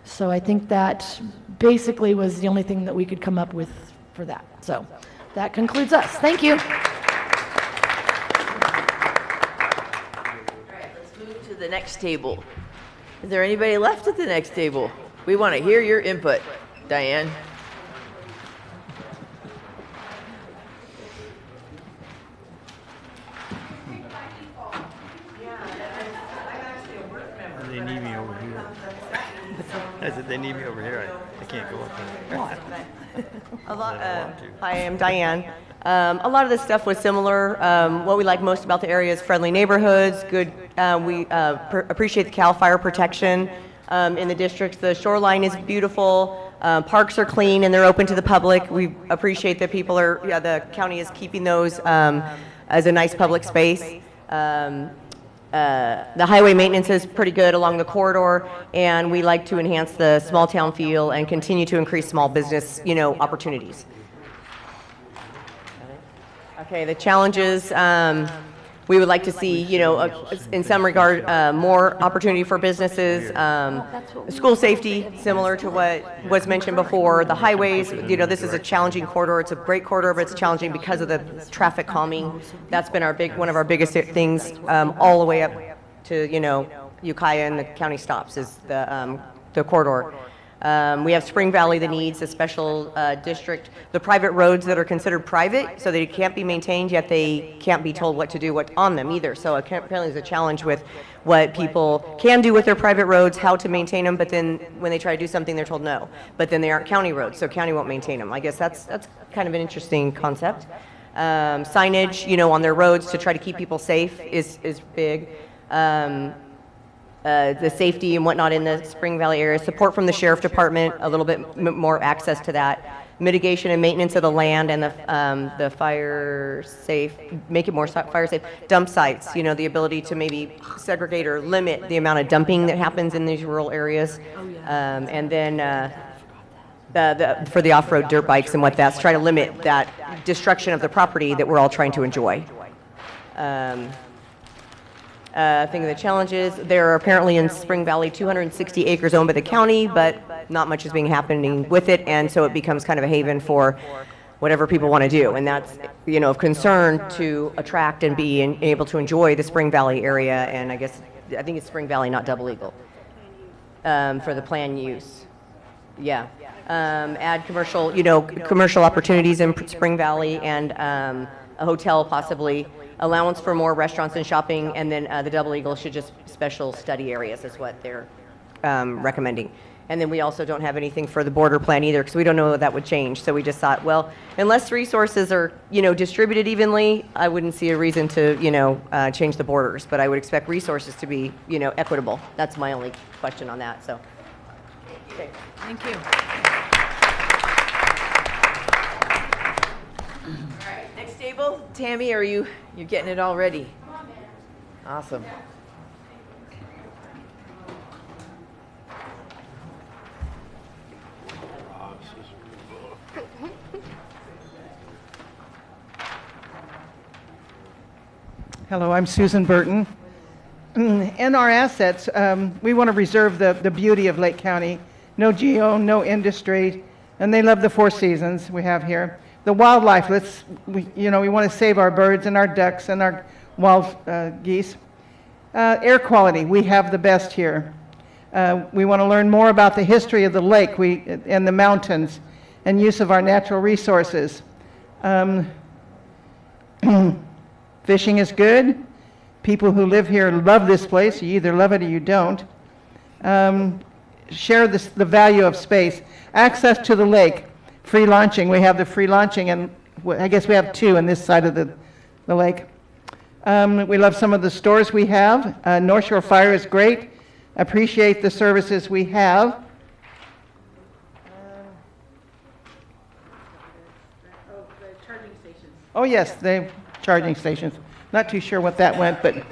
So I think that basically was the only thing that we could come up with for that. So that concludes us. Thank you. All right, let's move to the next table. Is there anybody left at the next table? We want to hear your input, Diane. They need me over here. I said they need me over here. I can't go up there. Hi, I'm Diane. A lot of this stuff was similar. What we like most about the area is friendly neighborhoods, good. We appreciate the CAL fire protection in the districts. The shoreline is beautiful. Parks are clean and they're open to the public. We appreciate that the county is keeping those as a nice public space. The highway maintenance is pretty good along the corridor, and we like to enhance the small town feel and continue to increase small business, opportunities. Okay, the challenges, we would like to see, in some regard, more opportunity for businesses, school safety, similar to what was mentioned before, the highways, this is a challenging corridor. It's a great corridor, but it's challenging because of the traffic calming. That's been one of our biggest things, all the way up to, Ukiah and the county stops is the corridor. We have Spring Valley that needs a special district. The private roads that are considered private, so they can't be maintained, yet they can't be told what to do on them either. So apparently there's a challenge with what people can do with their private roads, how to maintain them, but then when they try to do something, they're told no. But then they aren't county roads, so county won't maintain them. I guess that's kind of an interesting concept. Signage, on their roads to try to keep people safe is big. The safety and whatnot in the Spring Valley area, support from the sheriff department, a little bit more access to that, mitigation and maintenance of the land and the fire safe, make it more fire safe, dump sites, the ability to maybe segregate or limit the amount of dumping that happens in these rural areas, and then for the off-road dirt bikes and what that's, try to limit that destruction of the property that we're all trying to enjoy. Thing of the challenges, there are apparently in Spring Valley 260 acres owned by the county, but not much is happening with it, and so it becomes kind of a haven for whatever people want to do, and that's of concern to attract and be able to enjoy the Spring Valley area, and I think it's Spring Valley, not Double Eagle, for the plan use. Yeah, add commercial opportunities in Spring Valley and a hotel possibly. Allowance for more restaurants and shopping, and then the Double Eagle should just special study areas is what they're recommending. And then we also don't have anything for the border plan either, because we don't know that that would change. So we just thought, well, unless resources are, distributed evenly, I wouldn't see a reason to, change the borders. But I would expect resources to be, equitable. That's my only question on that, so. Okay. Thank you. All right, next table. Tammy, you're getting it already? Awesome. Hello, I'm Susan Burton. In our assets, we want to reserve the beauty of Lake County. No geo, no industry, and they love the four seasons we have here. The wildlife, we want to save our birds and our ducks and our wild geese. Air quality, we have the best here. We want to learn more about the history of the lake and the mountains and use of our natural resources. Fishing is good. People who live here love this place. You either love it or you don't. Share the value of space. Access to the lake. Free launching. We have the free launching, and I guess we have two on this side of the lake. We love some of the stores we have. North Shore Fire is great. Appreciate the services we have. Oh, yes, the charging stations. Not too sure what that went, but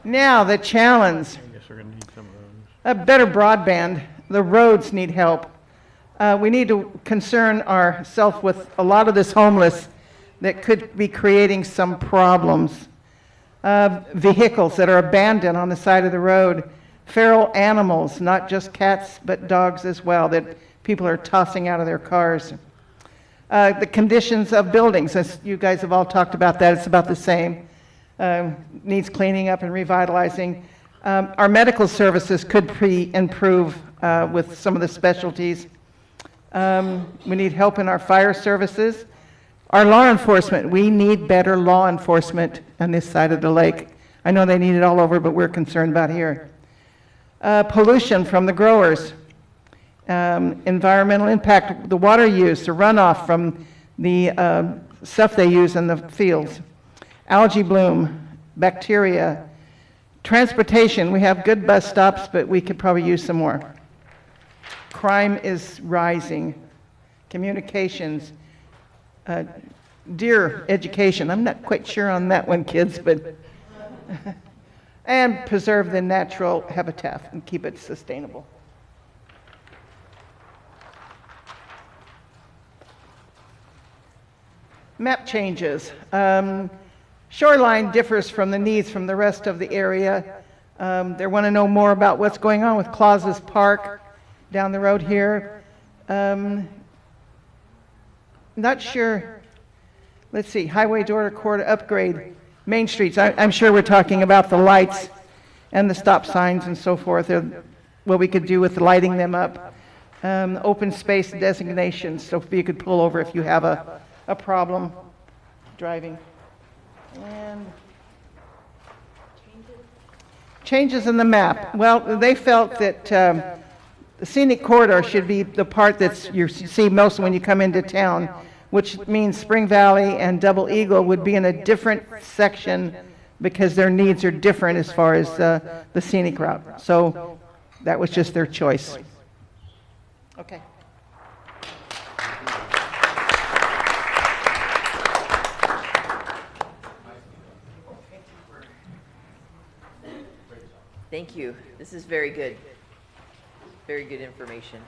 now the challenge. I guess we're going to need some of those. A better broadband. The roads need help. We need to concern ourselves with a lot of this homeless that could be creating some problems. Vehicles that are abandoned on the side of the road. Feral animals, not just cats, but dogs as well, that people are tossing out of their cars. The conditions of buildings, as you guys have all talked about that, it's about the same. Needs cleaning up and revitalizing. Our medical services could improve with some of the specialties. We need help in our fire services. Our law enforcement, we need better law enforcement on this side of the lake. I know they need it all over, but we're concerned about here. Pollution from the growers. Environmental impact, the water use, the runoff from the stuff they use in the fields. Algae bloom, bacteria. Transportation, we have good bus stops, but we could probably use some more. Crime is rising. Communications. Deer education, I'm not quite sure on that one, kids, but and preserve the natural habitat and keep it sustainable. Map changes. Shoreline differs from the needs from the rest of the area. They want to know more about what's going on with Clauses Park down the road here. Not sure. Let's see. Highway door to quarter upgrade. Main streets. I'm sure we're talking about the lights and the stop signs and so forth. What we could do with lighting them up. Open space designations. So you could pull over if you have a problem driving. And changes in the map. Well, they felt that the scenic corridor should be the part that you see most when you come into town, which means Spring Valley and Double Eagle would be in a different section because their needs are different as far as the scenic route. So that was just their choice. Okay. Thank you. This is very good. Very good information.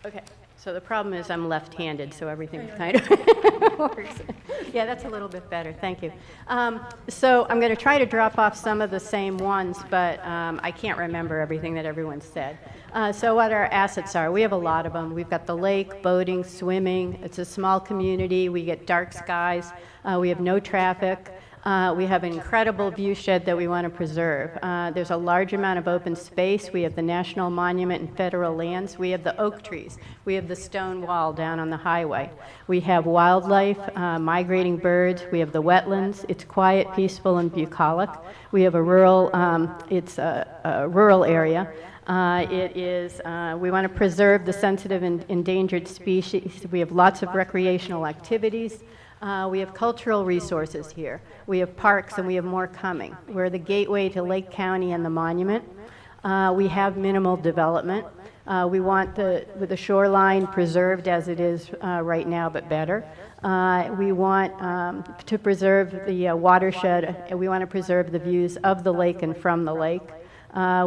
Okay, so the problem is I'm left-handed, so everything kind of works. Yeah, that's a little bit better, thank you. So I'm going to try to drop off some of the same ones, but I can't remember everything that everyone said. So what our assets are, we have a lot of them. We've got the lake, boating, swimming. It's a small community. We get dark skies. We have no traffic. We have an incredible view shed that we want to preserve. There's a large amount of open space. We have the national monument and federal lands. We have the oak trees. We have the stone wall down on the highway. We have wildlife, migrating birds. We have the wetlands. It's quiet, peaceful, and bucolic. We have a rural, it's a rural area. We want to preserve the sensitive and endangered species. We have lots of recreational activities. We have cultural resources here. We have parks, and we have more coming. We're the gateway to Lake County and the monument. We have minimal development. We want with the shoreline preserved as it is right now, but better. We want to preserve the watershed. We want to preserve the views of the lake and from the lake.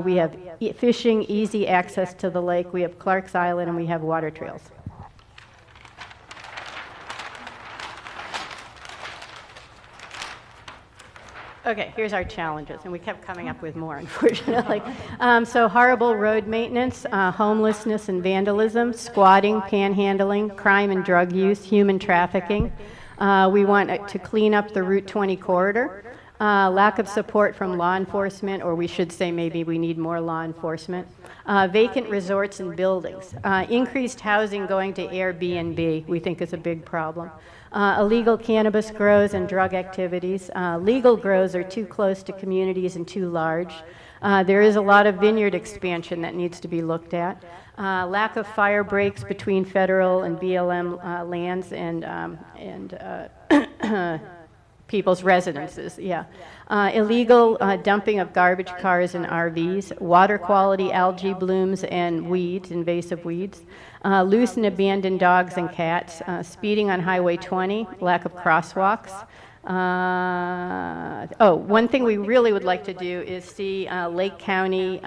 We have fishing, easy access to the lake. We have Clark's Island, and we have water trails. Okay, here's our challenges, and we kept coming up with more, unfortunately. So horrible road maintenance, homelessness and vandalism, squatting, panhandling, crime and drug use, human trafficking. We want to clean up the Route 20 corridor. Lack of support from law enforcement, or we should say maybe we need more law enforcement. Vacant resorts and buildings. Increased housing going to Airbnb, we think is a big problem. Illegal cannabis grows and drug activities. Legal grows are too close to communities and too large. There is a lot of vineyard expansion that needs to be looked at. Lack of fire breaks between federal and BLM lands and people's residences, yeah. Illegal dumping of garbage cars and RVs, water quality, algae blooms, and weeds, invasive weeds. Loose and abandoned dogs and cats, speeding on Highway 20, lack of crosswalks. One thing we really would like to do is see Lake County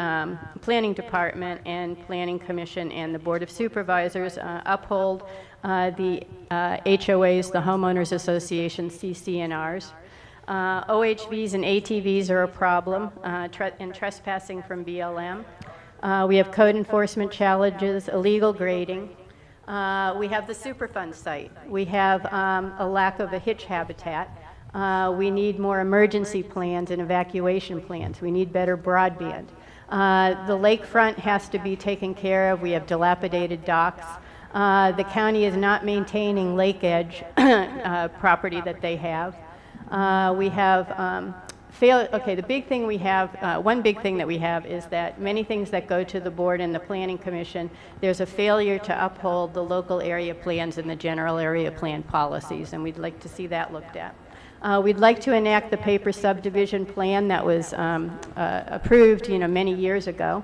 Planning Department and Planning Commission and the Board of Supervisors uphold the HOAs, the Homeowners Association, CCNRs. OHVs and ATVs are a problem, and trespassing from BLM. We have code enforcement challenges, illegal grading. We have the Superfund site. We have a lack of a hitch habitat. We need more emergency plans and evacuation plans. We need better broadband. The lakefront has to be taken care of. We have dilapidated docks. The county is not maintaining lake edge property that they have. We have the big thing we have, one big thing that we have is that many things that go to the board and the planning commission, there's a failure to uphold the local area plans and the general area plan policies, and we'd like to see that looked at. We'd like to enact the paper subdivision plan that was approved, many years ago.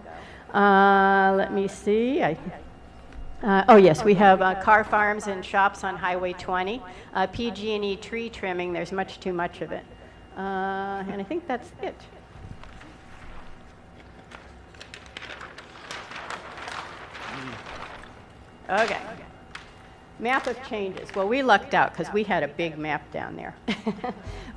Let me see. Yes, we have car farms and shops on Highway 20. PG&E tree trimming, there's much too much of it. And I think that's it. Okay. Map of changes. Well, we lucked out because we had a big map down there.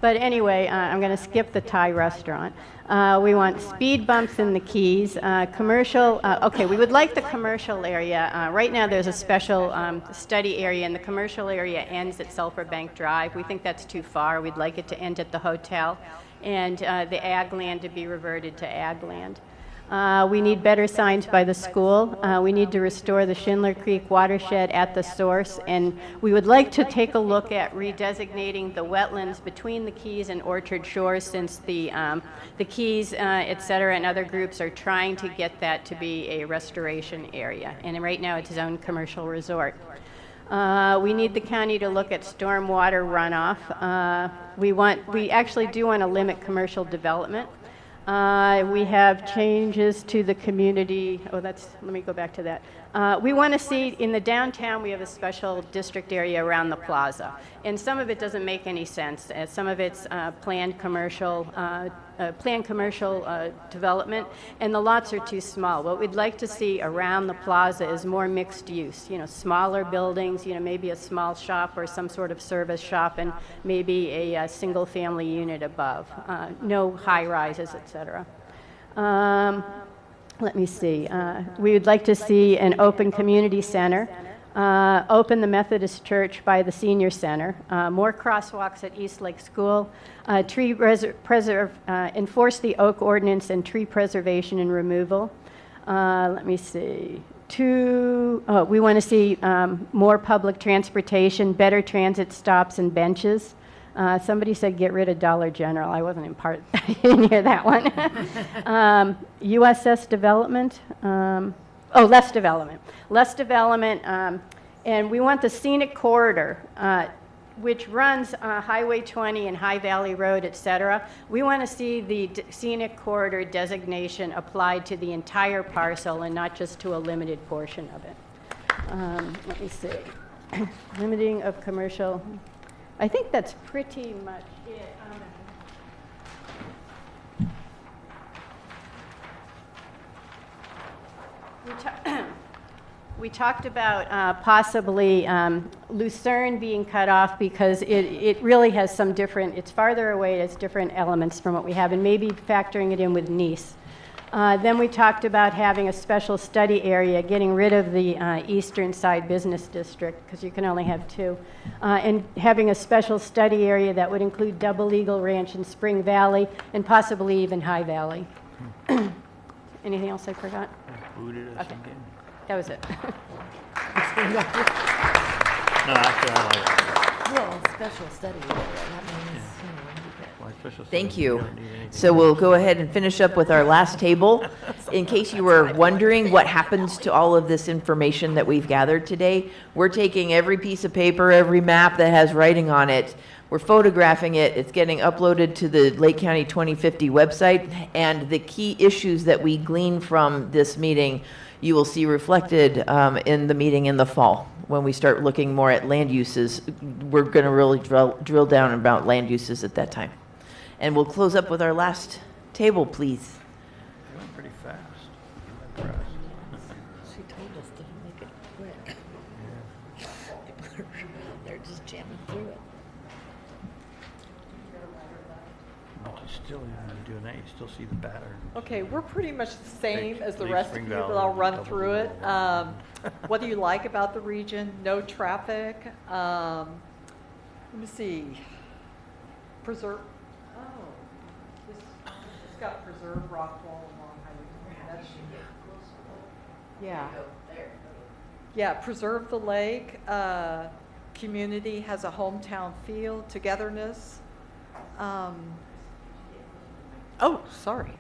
But anyway, I'm going to skip the Thai restaurant. We want speed bumps in the Keys. Commercial, we would like the commercial area. Right now there's a special study area, and the commercial area ends at Sulphur Bank Drive. We think that's too far. We'd like it to end at the hotel, and the ag land to be reverted to ag land. We need better signs by the school. We need to restore the Schindler Creek watershed at the source, and we would like to take a look at redesignating the wetlands between the Keys and Orchard Shores, since the Keys, et cetera, and other groups are trying to get that to be a restoration area, and right now it's zoned commercial resort. We need the county to look at stormwater runoff. We actually do want to limit commercial development. We have changes to the community. Let me go back to that. We want to see, in the downtown, we have a special district area around the plaza. And some of it doesn't make any sense. Some of it's planned commercial development, and the lots are too small. What we'd like to see around the plaza is more mixed use, smaller buildings, maybe a small shop or some sort of service shop, and maybe a single family unit above. No high rises, et cetera. Let me see. We would like to see an open community center. open the Methodist Church by the Senior Center, more crosswalks at East Lake School, enforce the oak ordinance and tree preservation and removal. Let me see. We want to see more public transportation, better transit stops and benches. Somebody said get rid of Dollar General. I wasn't I didn't hear that one. USS development. Less development. Less development, and we want the scenic corridor, which runs Highway 20 and High Valley Road, et cetera. We want to see the scenic corridor designation applied to the entire parcel and not just to a limited portion of it. Let me see. Limiting of commercial. I think that's pretty much it. We talked about possibly Lucerne being cut off because it really has some different, it's farther away, it's different elements from what we have, and maybe factoring it in with Nice. Then we talked about having a special study area, getting rid of the eastern side business district, because you can only have two, and having a special study area that would include Double Eagle Ranch and Spring Valley, and possibly even High Valley. Anything else I forgot? Okay. That was it. No, actually, I like it. Well, special study area, that means, Why special Thank study? you. don't need anything. So we'll go ahead and finish up with our last table. In case you were wondering what happens to all of this information that we've gathered today, we're taking every piece of paper, every map that has writing on it, we're photographing it, it's getting uploaded to the Lake County 2050 website, and the key issues that we glean from this meeting you will see reflected in the meeting in the fall. When we start looking more at land uses, we're going to really drill down about land uses at that time. And we'll close up with our last table, please. You went pretty fast. I'm impressed. She told us to make it quick. They're just jamming through it. But you still, when you're doing that, you still see the pattern. Okay, we're pretty much the same as the Leave rest of Spring you, Valley, but I'll run Double through it. Eagle. What do you like about the region? No traffic. Let me see. Preserve. Oh, it's got preserved rock wall along Highway. That's yeah. Yeah, preserve the lake. Community has a hometown feel. Togetherness. Oh, sorry.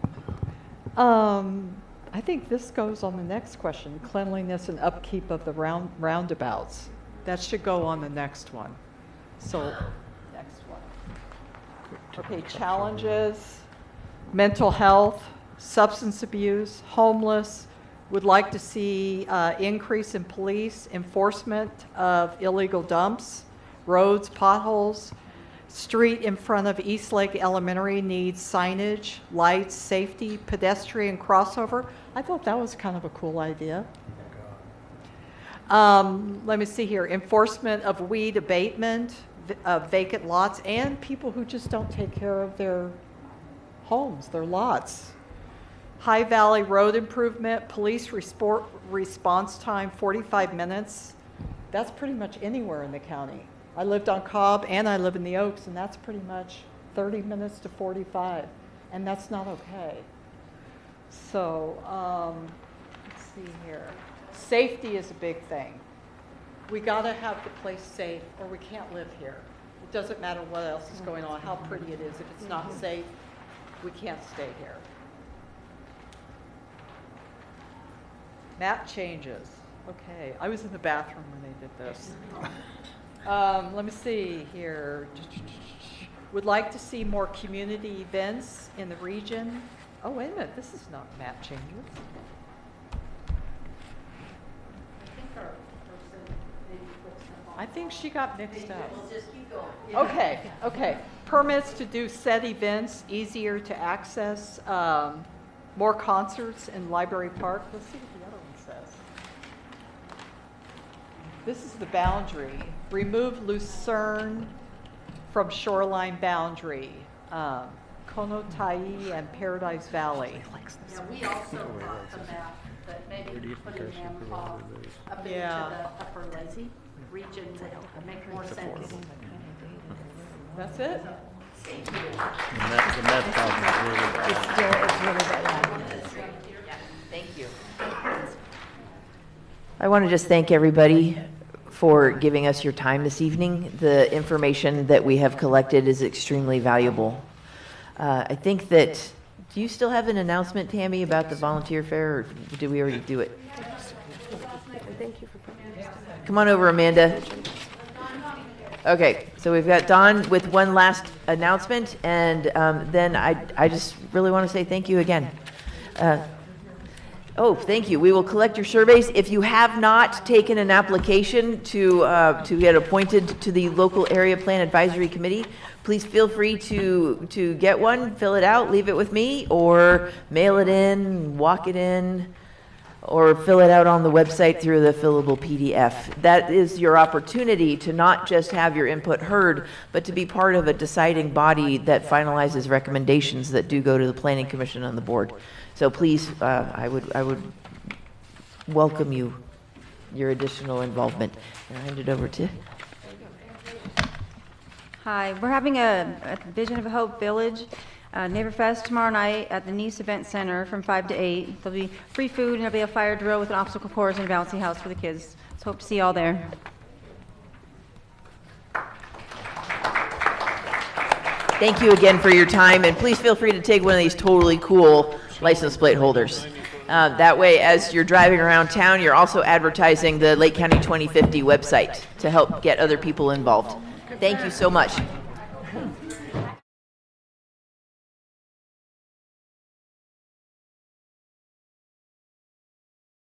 I think this goes on the next question, cleanliness and upkeep of the roundabouts. That should go on the next one. So, next one. Okay, challenges, mental health, substance abuse, homeless. Would like to see increase in police enforcement of illegal dumps, roads, potholes. Street in front of East Lake Elementary needs signage, lights, safety, pedestrian crossover. I thought that was kind of a cool idea. Let me see here. Enforcement of weed abatement, vacant lots, and people who just don't take care of their homes, their lots. High Valley Road improvement, police response time 45 minutes. That's pretty much anywhere in the county. I lived on Cobb and I live in the Oaks, and that's pretty much 30 minutes to 45, and that's not okay. So, let's see here. Safety is a big thing. We gotta have the place safe or we can't live here. It doesn't matter what else is going on, how pretty it is. If it's not safe, we can't stay here. Map changes. Okay, I was in the bathroom when they did this. Let me see here. Would like to see more community events in the region. Oh, wait a minute, this is not map changes. I think she got mixed up. Okay, okay. Permits to do said events, easier to access, more concerts in Library Park. Let's see what the other one says. This is the boundary. Remove Lucerne from shoreline boundary. Tonotai and Paradise Valley. We also brought the map, but maybe putting them up into Yeah. the upper Lazy region would make more sense. That's it? The meth problem is really bad. Thank you. I want to just thank everybody for giving us your time this evening. The information that we have collected is extremely valuable. I think that, do you still have an announcement, Tammy, about the volunteer fair, or did we already do it? Thank you for Come on over, Amanda. Okay, so we've got Don with one last announcement, and then I just really want to say thank you again. Oh, thank you. We will collect your surveys. If you have not taken an application to get appointed to the local area plan advisory committee, please feel free to get one, fill it out, leave it with me, or mail it in, walk it in, or fill it out on the website through the fillable PDF. That is your opportunity to not just have your input heard, but to be part of a deciding body that finalizes recommendations that do go to the Planning Commission and the board. So please, I would welcome your additional involvement. And I'll hand it over to. Hi, we're having a Vision of Hope Village Neighbor Fest tomorrow night at the Nice Event Center from 5 to 8. There'll be free food and there'll be a fire drill with an obstacle course and a bouncy house for the kids. So hope to see you all there. Thank you again for your time, and please feel free to take one of these totally cool license plate holders. That way, as you're driving around town, you're also advertising the Lake County 2050 website to help get other people involved. Thank you so much.